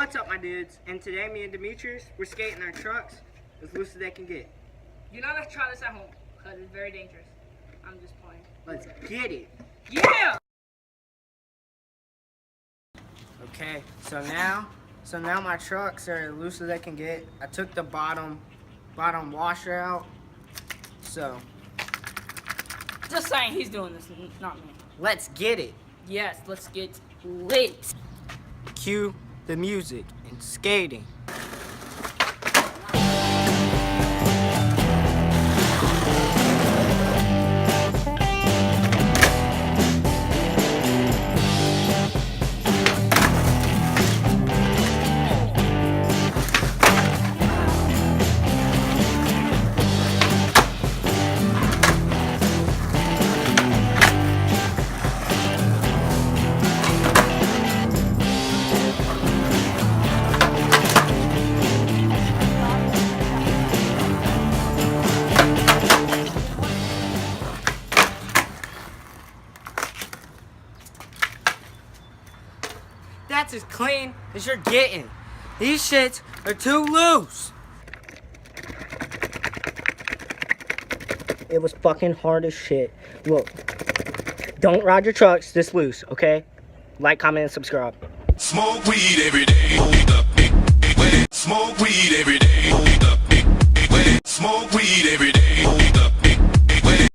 What's up, my dudes? And today me and Demetrius, we're skating our trucks as loose as they can get. Do not try this at home, because it's very dangerous. I'm just playing. Let's get it. Yeah! Okay, so now my trucks are as loose as they can get. I took the bottom washer out. So Just saying, he's doing this, not me. let's get it. Yes, let's get lit. Cue the music and skating. That's as clean as you're getting. These shits are too loose. It was fucking hard as shit. Look, don't ride your trucks this loose, okay? Like, comment, and subscribe. Smoke weed every day. Smoke weed every day. Smoke weed every day.